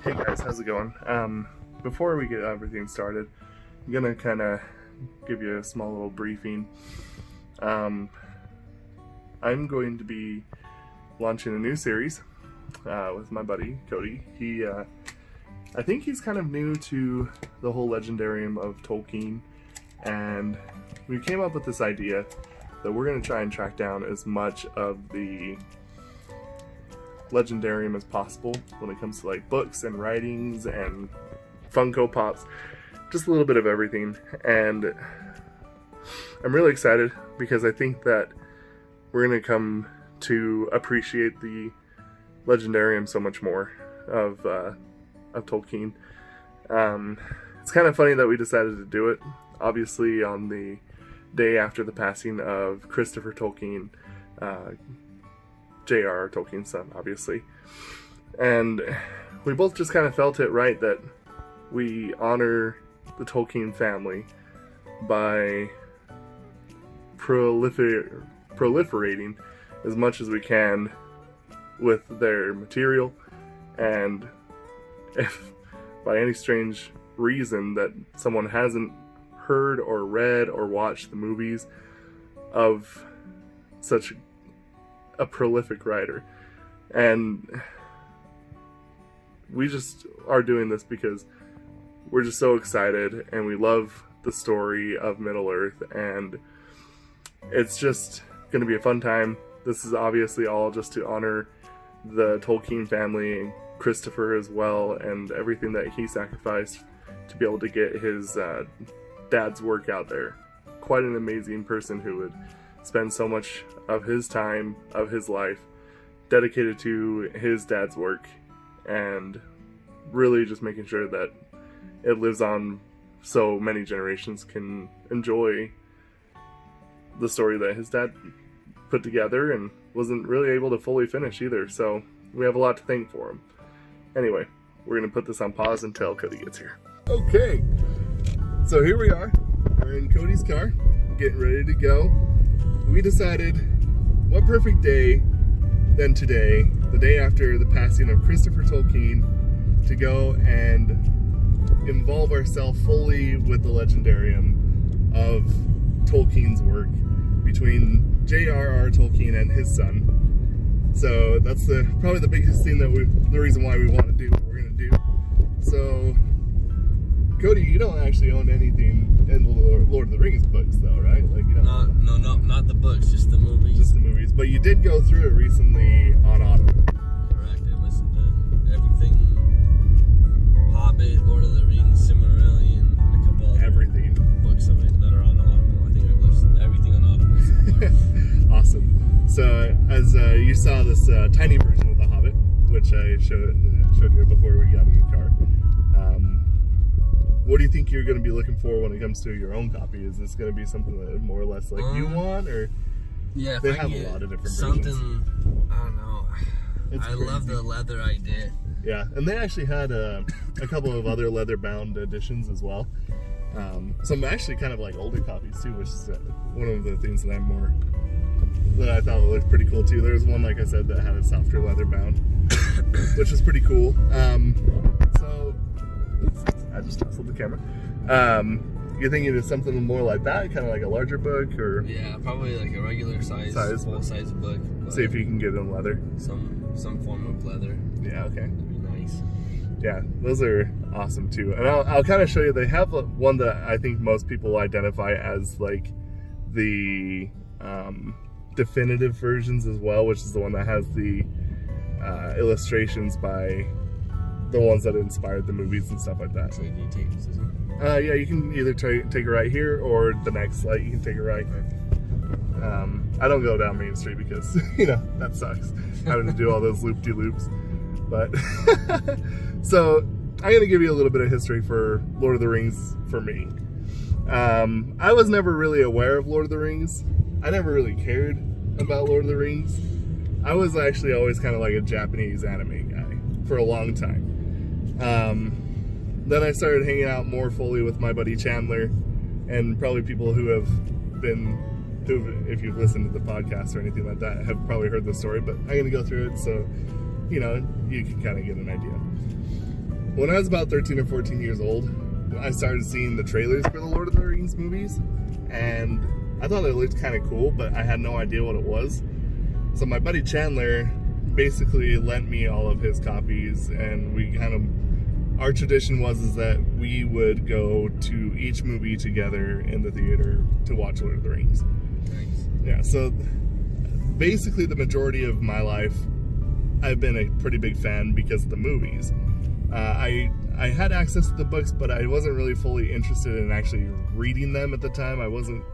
Hey guys, how's it going? Before we get everything started, I'm gonna kind of give you a small little briefing. I'm going to be launching a new series with my buddy Cody. I think he's kind of new to the whole Legendarium of Tolkien, and we came up with this idea that we're going to try and track down as much of the Legendarium as possible when it comes to like books and writings and Funko Pops, just a little bit of everything. And I'm really excited because I think that we're going to come to appreciate the Legendarium so much more of Tolkien. It's kind of funny that we decided to do it, obviously on the day after the passing of Christopher Tolkien, J.R.R. Tolkien's son, obviously. And we both just kind of felt it right that we honor the Tolkien family by proliferating as much as we can with their material. And if by any strange reason that someone hasn't heard or read or watched the movies of such a prolific writer, and we just are doing this because we're just so excited and we love the story of Middle-earth, and it's just going to be a fun time. This is obviously all just to honor the Tolkien family and Christopher as well, and everything that he sacrificed to be able to get his dad's work out there. Quite an amazing person who would spend so much of his time, of his life, dedicated to his dad's work, and really just making sure that it lives on so many generations can enjoy the story that his dad put together and wasn't really able to fully finish either. So we have a lot to thank for him. Anyway, we're going to put this on pause until Cody gets here. Okay, so here we are. We're in Cody's car, getting ready to go. We decided, what perfect day than today, the day after the passing of Christopher Tolkien, to go and involve ourselves fully with the Legendarium of Tolkien's work between J.R.R. Tolkien and his son. So that's probably the biggest thing the reason why we want to do what we're going to do. So, Cody, you don't actually own anything in the Lord of the Rings books, though, right? Like, you know, No, not the books, just the movies. Just the movies. But you did go through it recently on Audible. Correct. I listened to everything: Hobbit, Lord of the Rings, Silmarillion, and a couple other books of it that are on Audible. I think I've listened to everything on Audible so far. Awesome. So, as you saw this tiny version of The Hobbit, which I showed you before we got in the car. What do you think you're going to be looking for when it comes to your own copy? Is this going to be something that more or less like you want, or yeah, they have a lot of different something, versions. I don't know. I love the leather idea. Yeah, and they actually had a couple of other leather-bound editions as well. Some actually kind of like older copies too, which is one of the things that I thought looked pretty cool too. There was one, like I said, that had a softer leather bound, which was pretty cool. So, oops, I just tussled the camera. You're thinking of something more like that, kind of like a larger book, or yeah, probably like a regular size full size book. See if you can get it in leather. Some form of leather. Yeah, okay. That'd be nice. Yeah, those are awesome too. And I'll kind of show you. They have one that I think most people identify as like the definitive versions as well, which is the one that has the illustrations by the ones that inspired the movies and stuff like that. So you need to take this, isn't it? Yeah, you can either take it right here or the next light. You can take it right. I don't go down Main Street because, you know, that sucks. Having to do all those loop-de-loops. But, so, I'm going to give you a little bit of history for Lord of the Rings for me. I was never really aware of Lord of the Rings. I never really cared about Lord of the Rings. I was actually always kind of like a Japanese anime guy for a long time. Then I started hanging out more fully with my buddy Chandler, and probably people who have if you've listened to the podcast or anything like that, have probably heard the story, but I'm going to go through it so, you know, you can kind of get an idea. when I was about 13 or 14 years old, I started seeing the trailers for the Lord of the Rings movies, and I thought it looked kind of cool, but I had no idea what it was. So my buddy Chandler basically lent me all of his copies, and our tradition was that we would go to each movie together in the theater to watch Lord of the Rings. Nice. Yeah, so basically the majority of my life, I've been a pretty big fan because of the movies. I had access to the books, but I wasn't really fully interested in actually reading them at the time. I wasn't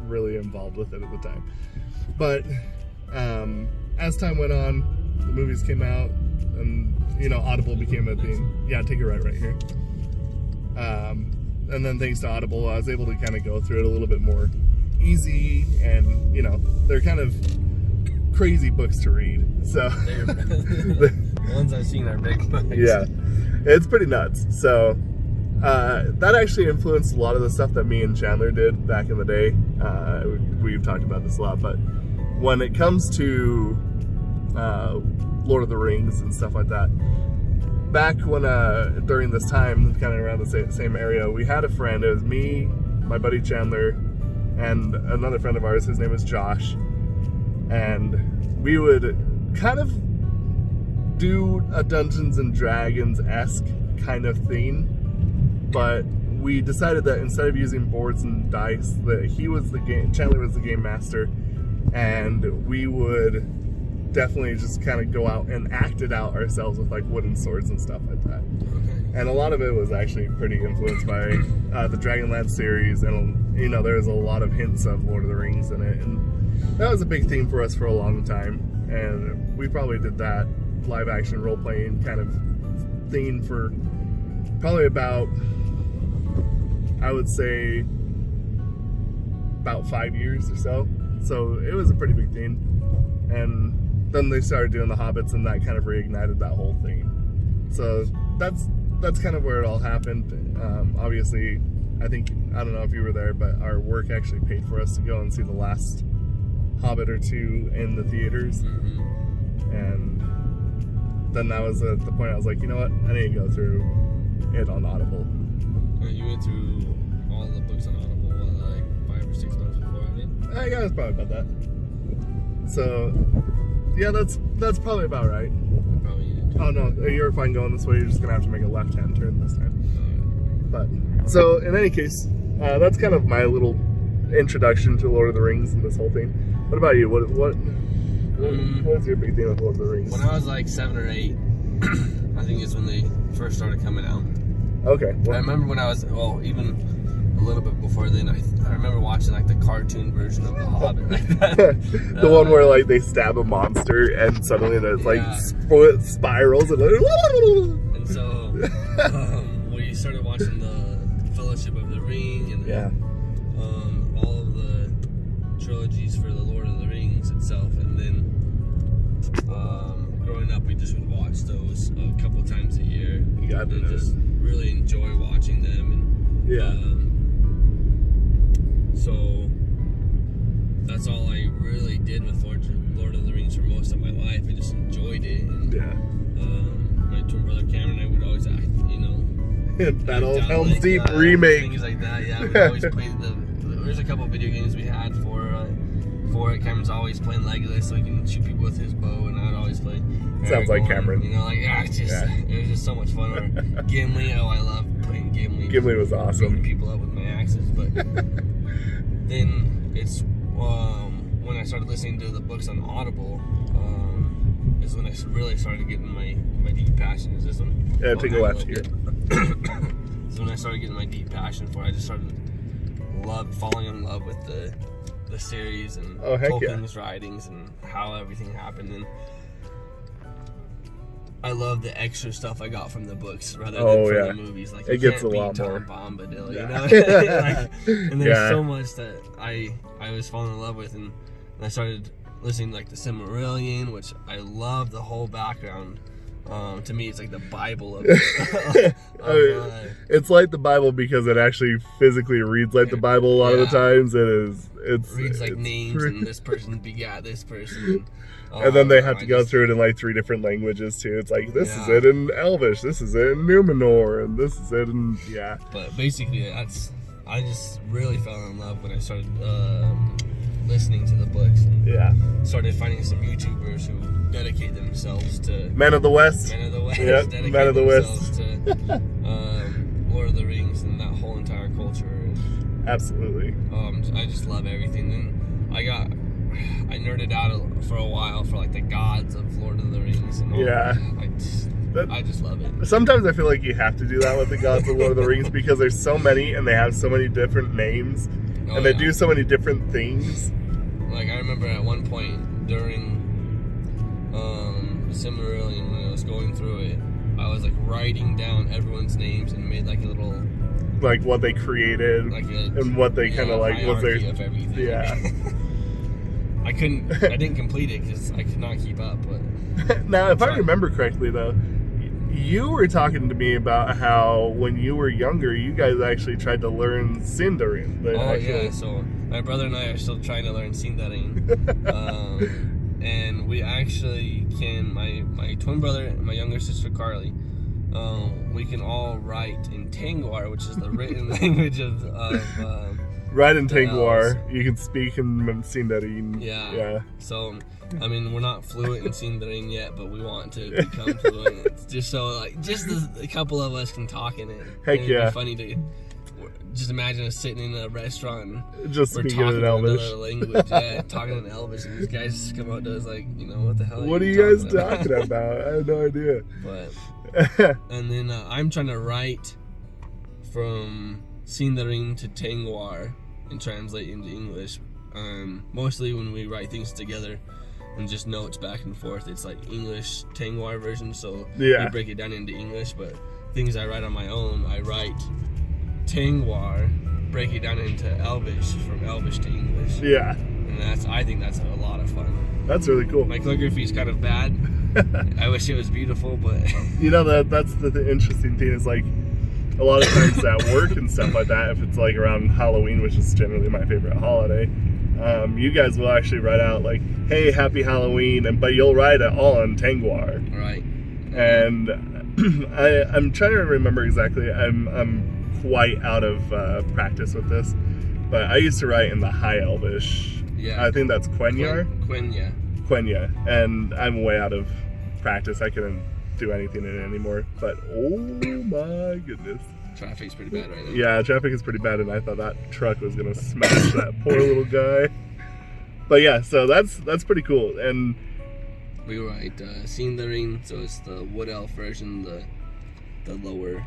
really involved with it at the time. But as time went on, the movies came out, and Audible became a thing. Yeah, take it right here. And then thanks to Audible, I was able to kind of go through it a little bit more easy, and they're kind of crazy books to read. So the ones I've seen are big books. Yeah, it's pretty nuts. So that actually influenced a lot of the stuff that me and Chandler did back in the day. We've talked about this a lot, but when it comes to Lord of the Rings and stuff like that, back when during this time, kind of around the same area, we had a friend. It was me, my buddy Chandler, and another friend of ours. His name was Josh, and we would kind of do a Dungeons and Dragons-esque kind of thing, but we decided that instead of using boards and dice, that Chandler was the game master, and we would definitely just kind of go out and act it out ourselves with like wooden swords and stuff like that. Okay. And a lot of it was actually pretty influenced by the Dragonlance series, and there's a lot of hints of Lord of the Rings in it, and that was a big theme for us for a long time. And we probably did that live action role playing kind of thing for probably about, I would say, about 5 years or so. So it was a pretty big thing. And then they started doing the Hobbits, and that kind of reignited that whole thing. So that's kind of where it all happened. Obviously, I don't know if you were there, but our work actually paid for us to go and see the last Hobbit or two in the theaters. Mm-hmm. And then that was the point I was like, you know what, I need to go through it on Audible. You went through all the books on Audible, like 5 or 6 months before I did? Yeah, it's probably about that. So, yeah, that's probably about right. Probably. Oh no, you're fine going this way. You're just gonna have to make a left-hand turn this time. But so, in any case, that's kind of my little introduction to Lord of the Rings and this whole thing. What about you? What's your big deal with Lord of the Rings? When I was like 7 or 8, I think is when they first started coming out. Okay. I remember when I was, even a little bit before then, I remember watching like the cartoon version of The Hobbit. The one where like they stab a monster and suddenly there's like spirals and and so we started watching the Fellowship of the Ring and all of the trilogies for the Lord of the Rings itself, and then growing up we just would watch those a couple times a year. You got to just really enjoy watching them, and so that's all I really did with Lord of the Rings for most of my life. I just enjoyed it. And, my twin brother Cameron and I would always act, that old Helm's Deep remake. Things like that, yeah. We'd always play there's a couple video games we had for it. Cameron's always playing Legolas so he can shoot people with his bow, and I'd always play Sounds like Cameron. It was just so much fun. Or Gimli, I love playing Gimli. Gimli was awesome. Beating people up with my axes, but then it's when I started listening to the books on Audible, is when I really started getting my deep passion. Is this one? Yeah, take a left here. Is when I started getting my deep passion for it. I just started falling in love with the series and Tolkien's writings and how everything happened. And I love the extra stuff I got from the books rather than from the movies. Like, it gets a lot more. Tom Bombadil, and there's so much that I was falling in love with, and I started listening to like the Silmarillion, which I love the whole background To me, it's like the Bible of it's like the Bible because it actually physically reads like the Bible a lot of the times. It reads like names and this person begat this person. And then they have to go through it in like 3 different languages too. It's like, this is it in Elvish, this is it in Numenor, and this is it in, But basically, I just really fell in love when I started listening to the books. And started finding some YouTubers who dedicate themselves to Men of the West. Yep, Men of the West. To Lord of the Rings and that whole entire culture. Absolutely. I just love everything. Then I nerded out for a while for like the gods of Lord of the Rings and all that. I just love it. Sometimes I feel like you have to do that with the gods of Lord of the Rings because there's so many and they have so many different names and they do so many different things. Like I remember at one point during Silmarillion, when I was going through it, I was like writing down everyone's names and made like a little, like what they created, like and what they kind of like was their of everything. I didn't complete it because I could not keep up. But now, if I remember correctly, though, you were talking to me about how when you were younger, you guys actually tried to learn Sindarin. Yeah. So my brother and I are still trying to learn Sindarin. And we actually can, my twin brother and my younger sister Carly, we can all write in Tengwar, which is the written language of right in Tengwar. You can speak in Sindarin. Yeah. So, I mean, we're not fluent in Sindarin yet, but we want to become fluent. It's just so, like, just a couple of us can talk in it. Heck and it'd be funny to just imagine us sitting in a restaurant and just we're speaking talking in Elvish. another language, talking in Elvish, and these guys just come out to us like, what the hell? What are you guys talking about? I have no idea. But and then I'm trying to write from Sindarin to Tengwar and translate into English. Mostly when we write things together and just notes back and forth, it's like English Tengwar version. So we break it down into English, but things I write on my own, I write Tengwar, break it down into Elvish, from Elvish to English. And I think that's a lot of fun. That's really cool. My calligraphy is kind of bad. I wish it was beautiful, but that's the interesting thing is like a lot of times at work and stuff like that, if it's like around Halloween, which is generally my favorite holiday, you guys will actually write out like, hey, happy Halloween, but you'll write it all in Tengwar. Right. And I'm trying to remember exactly. I'm quite out of practice with this, but I used to write in the High Elvish. I think that's Quenya. Quenya, and I'm way out of practice. I couldn't do anything in it anymore. But oh my goodness, traffic's pretty bad right now. Yeah, traffic is pretty bad, and I thought that truck was gonna smash that poor little guy. But yeah, so that's pretty cool. And we write Sindarin, so it's the Wood Elf version, the lower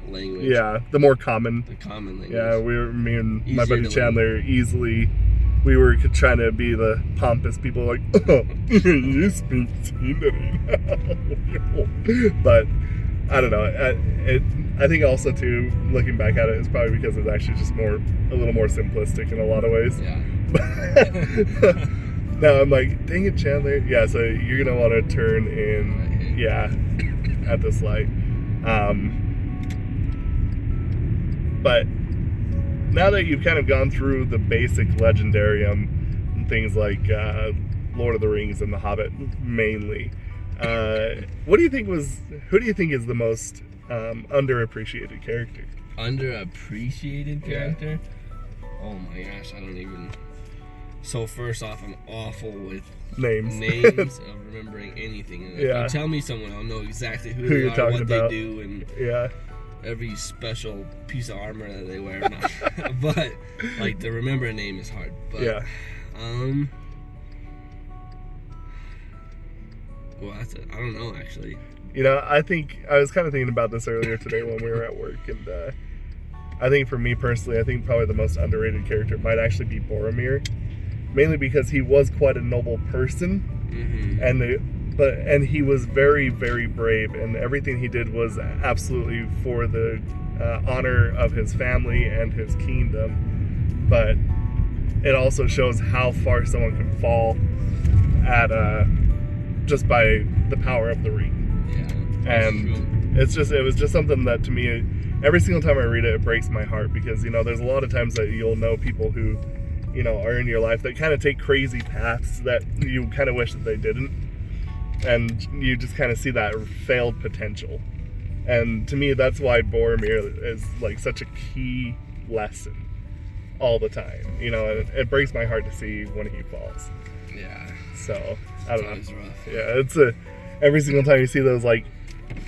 language. Yeah, the more common. The common language. Yeah, me and my buddy Chandler we were trying to be the pompous people, like, oh, you speak Sindarin. But I don't know. I think also too, looking back at it, it's probably because it's actually just a little more simplistic in a lot of ways. Yeah. Now I'm like, dang it, Chandler. Yeah, so you're gonna want to turn in, yeah, at this light. But now that you've kind of gone through the basic Legendarium and things like Lord of the Rings and The Hobbit mainly, who do you think is the most underappreciated character? Underappreciated character? Yeah. Oh my gosh, I don't even. So first off, I'm awful with names of remembering anything. And if you tell me someone, I'll know exactly who they are, what they do, and every special piece of armor that they wear. But like to remember a name is hard. But well, I don't know actually. You know, I think I was kind of thinking about this earlier today when we were at work, and I think for me personally, I think probably the most underrated character might actually be Boromir. Mainly because he was quite a noble person, and he was very, very brave, and everything he did was absolutely for the honor of his family and his kingdom. But it also shows how far someone can fall at just by the power of the ring. And it was just something that to me, every single time I read it, it breaks my heart because, you know, there's a lot of times that you'll know people who, you know, are in your life that kind of take crazy paths that you kind of wish that they didn't. And you just kind of see that failed potential. And to me, that's why Boromir is like such a key lesson all the time. You know, it breaks my heart to see when he falls. Yeah. So, I don't know. It's rough. Yeah, it's every single time you see those like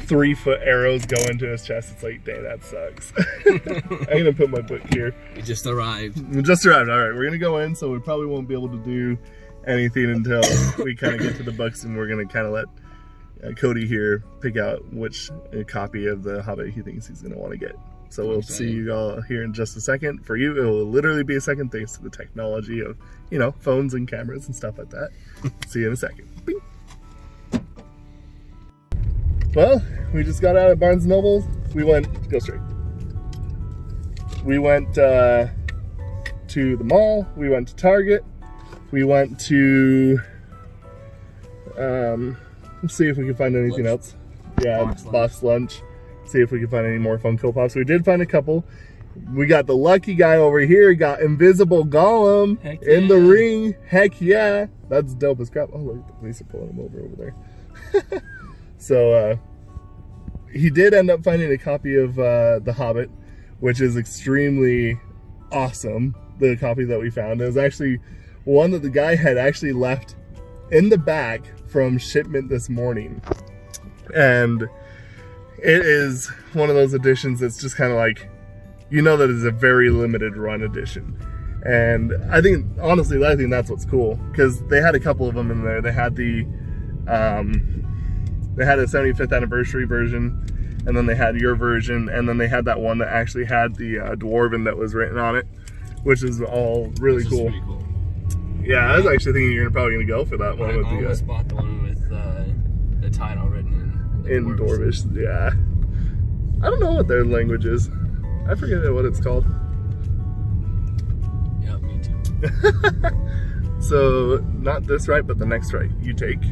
3-foot arrows go into his chest, it's like, dang, that sucks. I'm gonna put my book here. We just arrived. We just arrived. All right, we're gonna go in, so we probably won't be able to do anything until we kind of get to the books, and we're gonna kind of let Cody here pick out which copy of the Hobbit he thinks he's gonna want to get. So we'll see you all here in just a second. For you, it will literally be a second thanks to the technology of, you know, phones and cameras and stuff like that. See you in a second. Bing. Well, we just got out of Barnes & Noble. Go straight. We went to the mall. We went to Target. We went to, let's see if we can find anything else. Yeah, box lunch. See if we can find any more Funko Pops. We did find a couple. We got the lucky guy over here. Got Invisible Gollum in the ring. Heck yeah. That's dope as crap. Oh, look, the police are pulling him over there. So, he did end up finding a copy of The Hobbit, which is extremely awesome. The copy that we found. It was actually one that the guy had actually left in the back from shipment this morning. And it is one of those editions that's just kind of like, you know, that is a very limited run edition. And I think, honestly, I think that's what's cool, because they had a couple of them in there. They had the, they had a 75th anniversary version, and then they had your version, and then they had that one that actually had the Dwarven that was written on it, which is all really cool. Pretty cool. Yeah, I was actually thinking you're probably going to go for that one. I almost bought the one with the title written in Dwarvish, yeah. I don't know what their language is. I forget what it's called. Yeah, me too. So, not this right, but the next right. You take.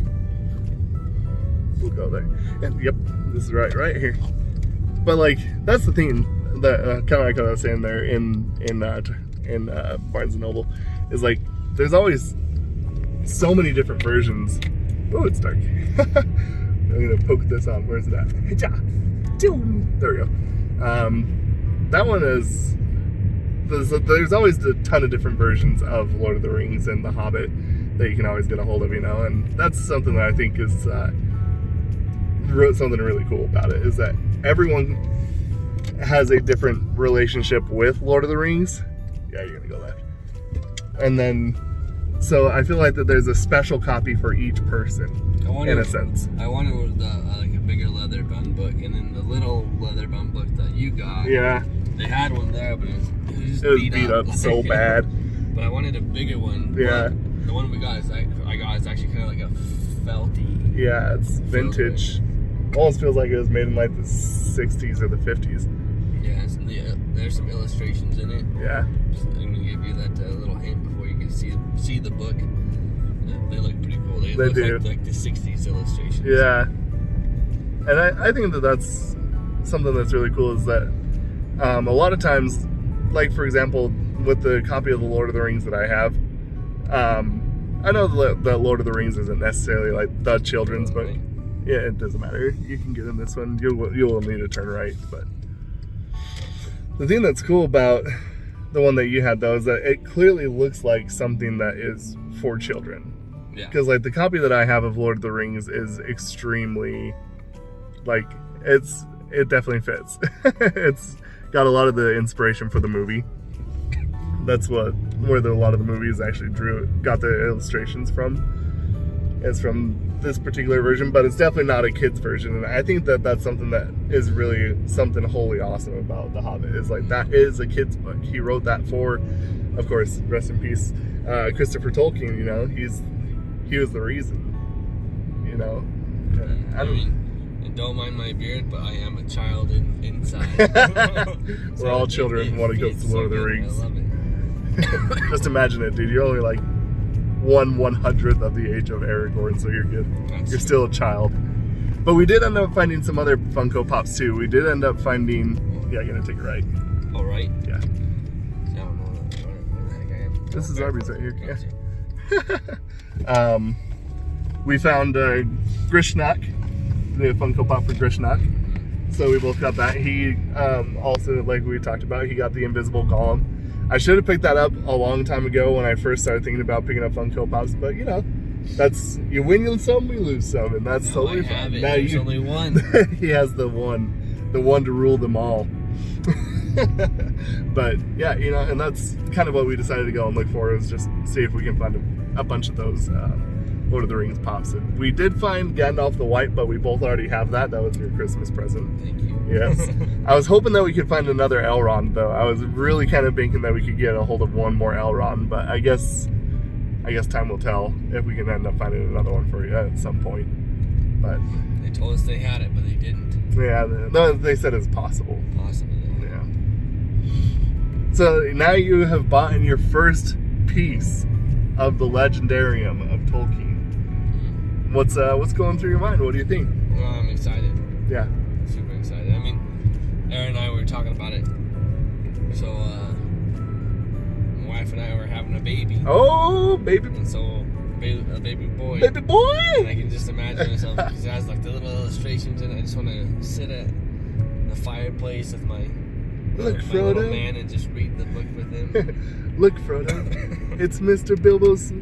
We'll go there. And yep, this is right here. But like, that's the thing that kind of like what I was saying there in Barnes and Noble, is like, there's always so many different versions. Oh, it's dark. I'm gonna poke this on. Where's it at? There we go. That one is. There's always a ton of different versions of Lord of the Rings and The Hobbit that you can always get a hold of, you know, and that's something that I think is something really cool about it, is that everyone has a different relationship with Lord of the Rings. Yeah, you're gonna go left. And then, so I feel like that there's a special copy for each person, in a sense. I wanted like a bigger leather bound book, and then the little leather bound book that you got. Yeah. They had one there, but it was beat up so bad. But I wanted a bigger one. Yeah. The one we got is actually kind of like a felty. Yeah, it's vintage. Almost feels like it was made in like the 60s or the 50s. Yeah, there's some illustrations in it. Yeah. So I'm gonna give you that little hint before you can see the book. They look pretty cool. They look do. like the 60s illustrations. Yeah. And I think that that's something that's really cool, is that a lot of times, like for example, with the copy of the Lord of the Rings that I have, I know that Lord of the Rings isn't necessarily like the children's book. Yeah, it doesn't matter. You can get in this one. You will need to turn right. But the thing that's cool about the one that you had, though, is that it clearly looks like something that is for children. Yeah. Because like the copy that I have of Lord of the Rings is extremely, like, it definitely fits. It's got a lot of the inspiration for the movie. That's where a lot of the movies actually got the illustrations from. It's from this particular version, but it's definitely not a kid's version. And I think that that's something that is really something wholly awesome about The Hobbit, is like, that is a kid's book. He wrote that for, of course, rest in peace, Christopher Tolkien. You know, he was the reason, you know. I mean, and don't mind my beard, but I am a child inside. We're all children when it comes to Lord of the Rings. I love it. Just imagine it, dude. You're only like 1/100th of the age of Aragorn, so you're good. You're still a child. But we did end up finding some other Funko Pops too. We did end up finding. Yeah, I'm gonna take it right. All right. Yeah. I don't know where the heck I am. This is Arby's right here. Gotcha. Yeah. We found Grishnak, the Funko Pop for Grishnak. So we both got that. He also, like we talked about, he got the Invisible Golem. I should have picked that up a long time ago when I first started thinking about picking up Funko Pops, but you know, that's, you win some, we lose some, and that's totally fine. Now there's only one. He has the one to rule them all. But yeah, you know, and that's kind of what we decided to go and look for, is just see if we can find a bunch of those Lord of the Rings pops. And we did find Gandalf the White, but we both already have that. That was your Christmas present. Thank you. Yes. I was hoping that we could find another Elrond, though. I was really kind of thinking that we could get a hold of one more Elrond, but I guess time will tell if we can end up finding another one for you at some point. But they told us they had it, but they didn't. Yeah, no, they said it's possible. Possibly. Yeah. So now you have bought your first piece of the Legendarium of Tolkien. What's going through your mind? What do you think? Well, I'm excited. Yeah. Super excited. I mean, Aaron and I were talking about it. So, my wife and I were having a baby. Oh, baby. And so, a baby boy. Baby boy! And I can just imagine myself, because it has like the little illustrations in it. I just want to sit at the fireplace with my little man and just read the book with him. Look, Frodo. It's Mr. Bilbo's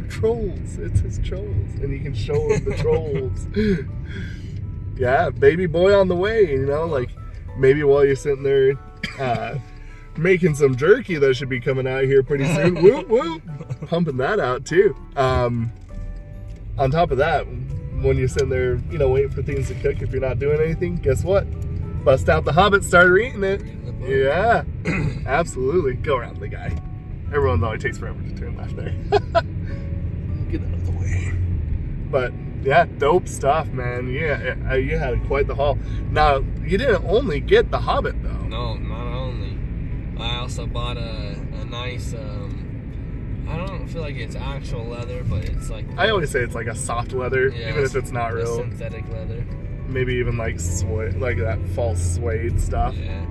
trolls. It's his trolls. And you can show him the trolls. Yeah, baby boy on the way, you know, like maybe while you're sitting there making some jerky that should be coming out here pretty soon. Whoop, whoop. Pumping that out too. On top of that, when you're sitting there, you know, waiting for things to cook, if you're not doing anything, guess what? Bust out the Hobbit, start reading it. Yeah, absolutely. Go around the guy. Everyone only takes forever to turn left there. Get out of the way. But yeah, dope stuff, man. Yeah, you had quite the haul. Now, you didn't only get the Hobbit, though. No, not only. I also bought a nice, I don't feel like it's actual leather, but it's like... I always say it's like a soft leather, yeah, even if it's not real. Synthetic leather. Maybe even like suede, like that false suede stuff. Yeah,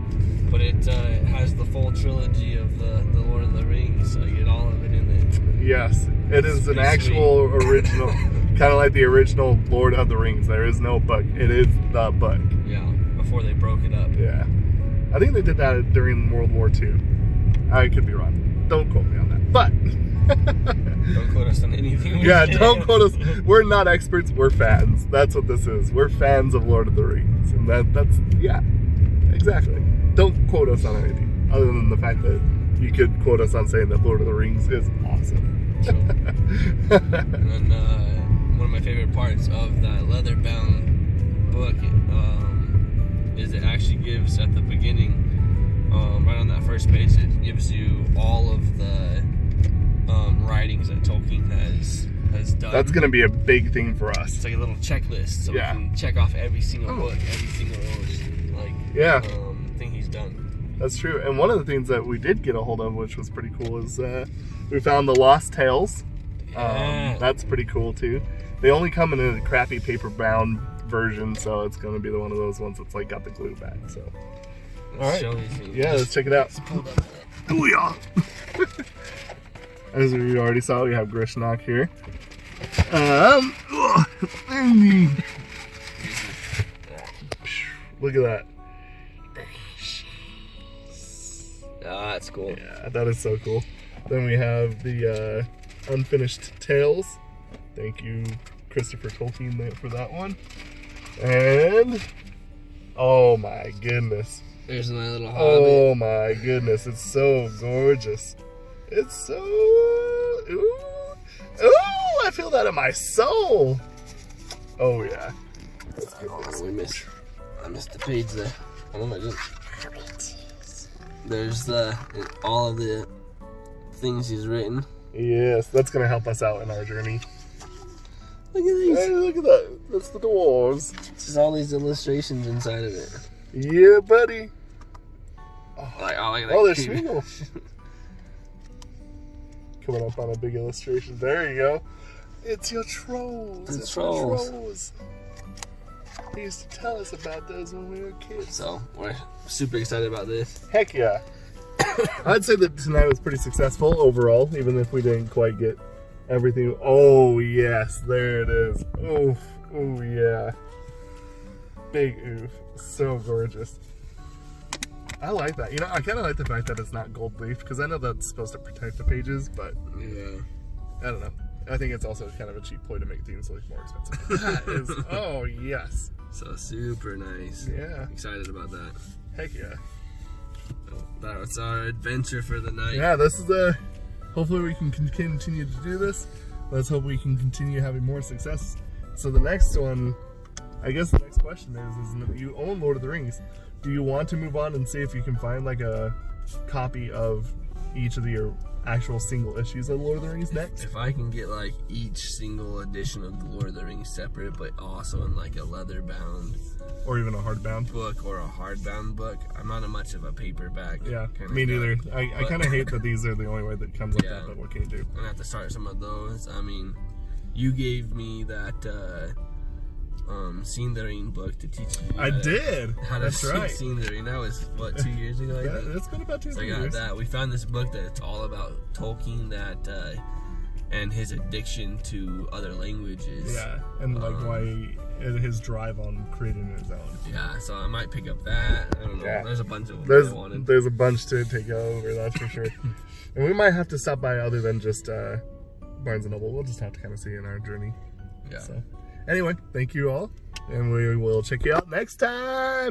but it has the full trilogy of the Lord of the Rings, so you get all of it in it. Yes, it is an actual original, kind of like the original Lord of the Rings. There is no book. It is the book. Yeah, before they broke it up. Yeah. I think they did that during World War II. I could be wrong. Don't quote me on that. But don't quote us on anything. Yeah, don't quote us. We're not experts. We're fans. That's what this is. We're fans of Lord of the Rings, and that's yeah, exactly. Don't quote us on anything other than the fact that you could quote us on saying that Lord of the Rings is awesome. Sure. And then one of my favorite parts of that leather-bound book is it actually gives at the beginning. Right on that first page, it gives you all of the writings that Tolkien has done. That's going to be a big thing for us. It's like a little checklist, so yeah. we can check off every single book, every single thing he's done. That's true. And one of the things that we did get a hold of, which was pretty cool, is we found the Lost Tales. Yeah. That's pretty cool too. They only come in a crappy paper-bound version, so it's going to be one of those ones that's like got the glue back. So. All right. Yeah, let's check it out. Oh yeah. As we already saw, we have Grishnak here. Look at that. Ah, that's cool. Yeah, that is so cool. Then we have the Unfinished Tales. Thank you, Christopher Tolkien, for that one. And oh my goodness. There's my little Hobbit. Oh my goodness, it's so gorgeous. It's so... Ooh, I feel that in my soul. Oh yeah. I missed the page there. Oh my goodness. There's all of the things he's written. Yes, that's gonna help us out in our journey. Look at these. Hey, look at that. That's the dwarves. There's all these illustrations inside of it. Yeah, buddy. Oh, there's Schmeagle. Coming up on a big illustration. There you go. It's your trolls. It's trolls. He used to tell us about those when we were kids. So we're super excited about this. Heck yeah. I'd say that tonight was pretty successful overall, even if we didn't quite get everything. Oh, yes, there it is. Oof. Oh, yeah. Big oof. So gorgeous. I like that. You know, I kind of like the fact that it's not gold leaf, because I know that's supposed to protect the pages, but Yeah. I don't know. I think it's also kind of a cheap ploy to make things look more expensive. That is, oh, yes. So super nice. Yeah. Excited about that. Heck yeah. That's our adventure for the night. Yeah, this is hopefully we can continue to do this. Let's hope we can continue having more success. So the next one, I guess the next question is you own Lord of the Rings. Do you want to move on and see if you can find like a copy of each of your actual single issues of Lord of the Rings next? If I can get like each single edition of the Lord of the Rings separate, but also in like a leather bound Or even a hardbound? book or a hardbound book, I'm not much of a paperback. Yeah, kinda me guy. neither. I kind of hate that these are the only way that comes like Yeah. that, but what can you do? I'm gonna have to start some of those. I mean, you gave me that Sindarin book to teach me. I did! How to That's speak right. Sindarin. That was, what, 2 years ago, I Yeah, think? it's been about 2 So I years. got that. We found this book that it's all about Tolkien, and his addiction to other languages. Yeah, and like his drive on creating his own. Yeah, so I might pick up that. I don't know. Yeah. There's a bunch of them I wanted. There's a bunch to take over, that's for sure. And we might have to stop by other than just Barnes & Noble. We'll just have to kind of see in our journey. Yeah. So, anyway, thank you all, and we will check you out next time.